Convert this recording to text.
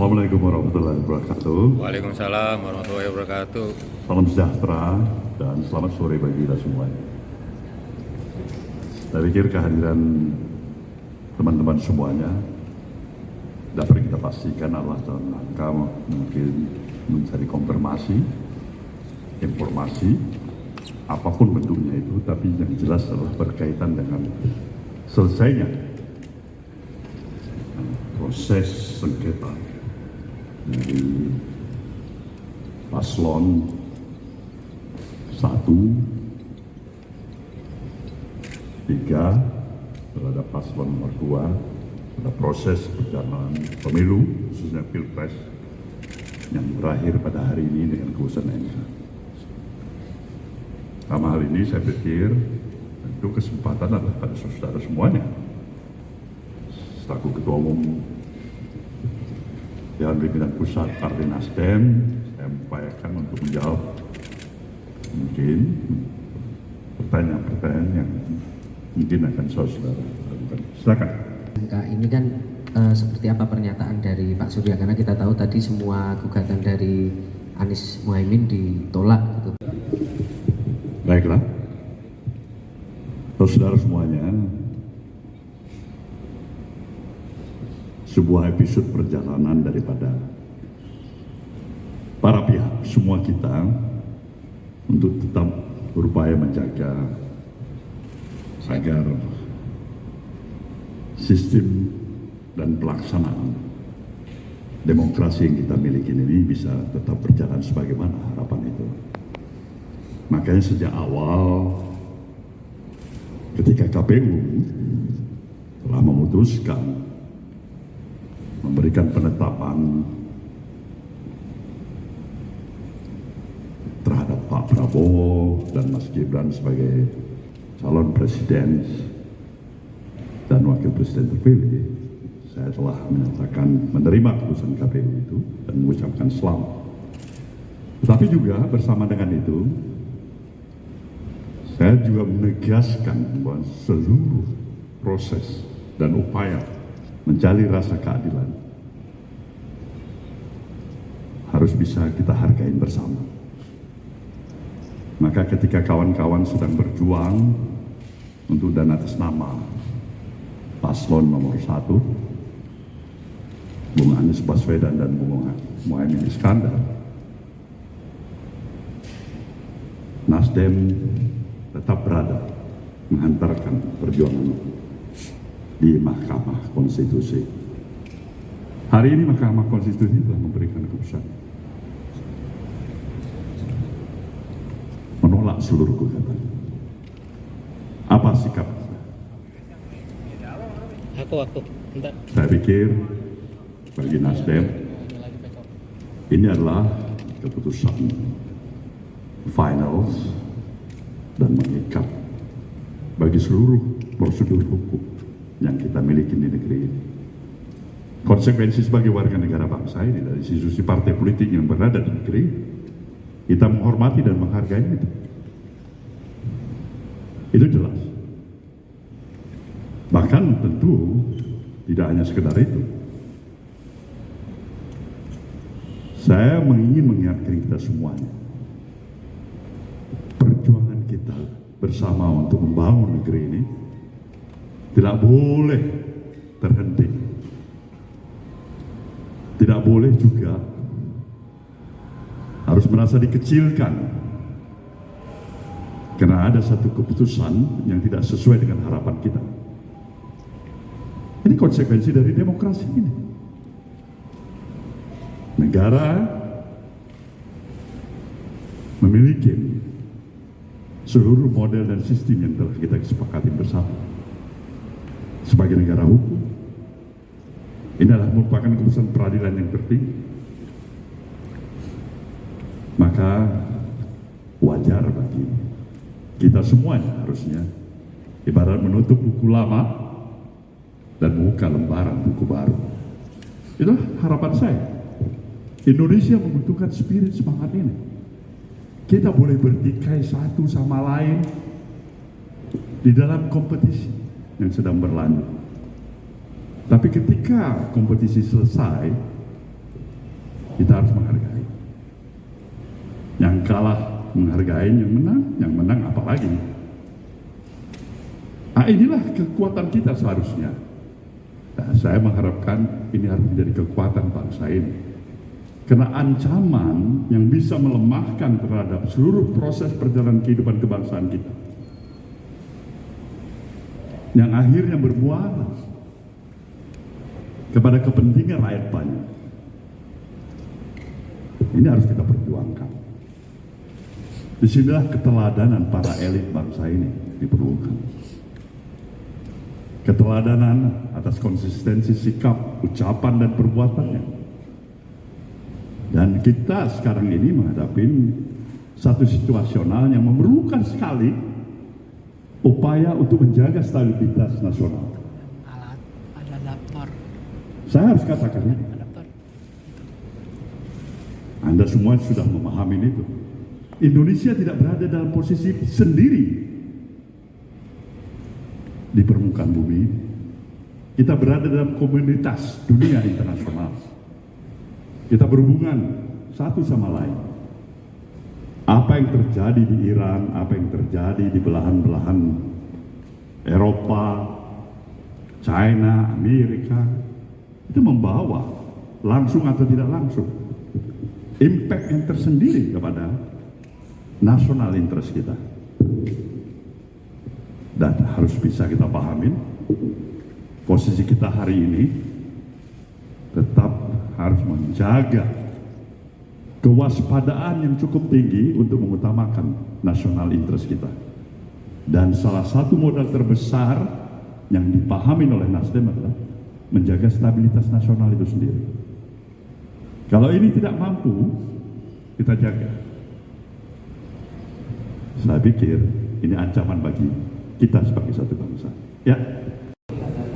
Assalamualaikum warahmatullahi wabarakatuh. Waalaikumsalam warahmatullahi wabarakatuh. Salam sejahtera dan selamat sore bagi kita semuanya. Saya pikir kehadiran teman-teman semuanya dapat kita pastikan adalah dalam rangka mungkin mencari konfirmasi, informasi, apapun bentuknya itu, tapi yang jelas adalah berkaitan dengan selesainya proses sengketa dari paslon 1, 3 terhadap paslon nomor 2 pada proses perjalanan pemilu khususnya pilpres yang berakhir pada hari ini dengan keputusan MK. Dalam hal ini saya pikir tentu kesempatan adalah pada saudara semuanya. Selaku Ketua Umum Dewan Pimpinan Pusat Partai Nasdem, saya mengupayakan untuk menjawab mungkin pertanyaan-pertanyaan yang mungkin akan saudara lakukan. Silakan. Ini kan seperti apa pernyataan dari Pak Surya, karena kita tahu tadi semua gugatan dari Anies Muhaimin ditolak gitu. Baiklah, saudara semuanya, sebuah episode perjalanan daripada para pihak, semua kita untuk tetap berupaya menjaga agar sistem dan pelaksanaan demokrasi yang kita miliki ini bisa tetap berjalan sebagaimana harapan itu. Makanya sejak awal ketika KPU telah memutuskan memberikan penetapan terhadap Pak Prabowo dan Mas Gibran sebagai calon presiden dan wakil presiden terpilih, saya telah menyatakan menerima keputusan KPU itu dan mengucapkan selamat. Tetapi juga bersama dengan itu, saya juga menegaskan bahwa seluruh proses dan upaya mencari rasa keadilan harus bisa kita hargai bersama. Maka ketika kawan-kawan sedang berjuang untuk dan atas nama paslon nomor 1, Bung Anies Baswedan dan Bung Muhaimin Iskandar, Nasdem tetap berada menghantarkan perjuangan di Mahkamah Konstitusi. Hari ini Mahkamah Konstitusi telah memberikan keputusan menolak seluruh gugatan. Apa sikap? Aku. Bentar. Saya pikir bagi Nasdem ini adalah keputusan final dan mengikat bagi seluruh prosedur hukum yang kita miliki di negeri ini. Konsekuensi sebagai warga negara bangsa ini dari institusi partai politik yang berada di negeri, kita menghormati dan menghargai itu. Itu jelas. Bahkan tentu tidak hanya sekedar itu. Saya ingin mengingatkan kita semuanya, perjuangan kita bersama untuk membangun negeri ini tidak boleh terhenti. Tidak boleh juga harus merasa dikecilkan karena ada satu keputusan yang tidak sesuai dengan harapan kita. Ini konsekuensi dari demokrasi ini. Negara memiliki seluruh model dan sistem yang telah kita sepakati bersama. Sebagai negara hukum, ini adalah merupakan keputusan peradilan yang tertinggi. Maka wajar bagi kita semuanya harusnya ibarat menutup buku lama dan membuka lembaran buku baru. Itu harapan saya. Indonesia membutuhkan spirit semangat ini. Kita boleh bertikai satu sama lain di dalam kompetisi yang sedang berlanjut. Tapi ketika kompetisi selesai, kita harus menghargai. Yang kalah menghargai, yang menang apalagi. Nah, inilah kekuatan kita seharusnya. Nah, saya mengharapkan ini harus menjadi kekuatan bangsa ini. Karena ancaman yang bisa melemahkan terhadap seluruh proses perjalanan kehidupan kebangsaan kita, yang akhirnya bermuara kepada kepentingan rakyat banyak, ini harus kita perjuangkan. Disinilah keteladanan para elit bangsa ini diperlukan. Keteladanan atas konsistensi sikap, ucapan, dan perbuatannya. Dan kita sekarang ini menghadapi satu situasional yang memerlukan sekali upaya untuk menjaga stabilitas nasional. Ada daftar. Saya harus katakan ini. Anda semua sudah memahami itu. Indonesia tidak berada dalam posisi sendiri di permukaan bumi. Kita berada dalam komunitas dunia internasional. Kita berhubungan satu sama lain. Apa yang terjadi di Iran, apa yang terjadi di belahan-belahan Eropa, China, Amerika, itu membawa langsung atau tidak langsung impact yang tersendiri kepada national interest kita. Dan harus bisa kita pahamin posisi kita hari ini tetap harus menjaga kewaspadaan yang cukup tinggi untuk mengutamakan national interest kita. Dan salah satu modal terbesar yang dipahami oleh Nasdem adalah menjaga stabilitas nasional itu sendiri. Kalau ini tidak mampu kita jaga, saya pikir ini ancaman bagi kita sebagai satu bangsa. Ya.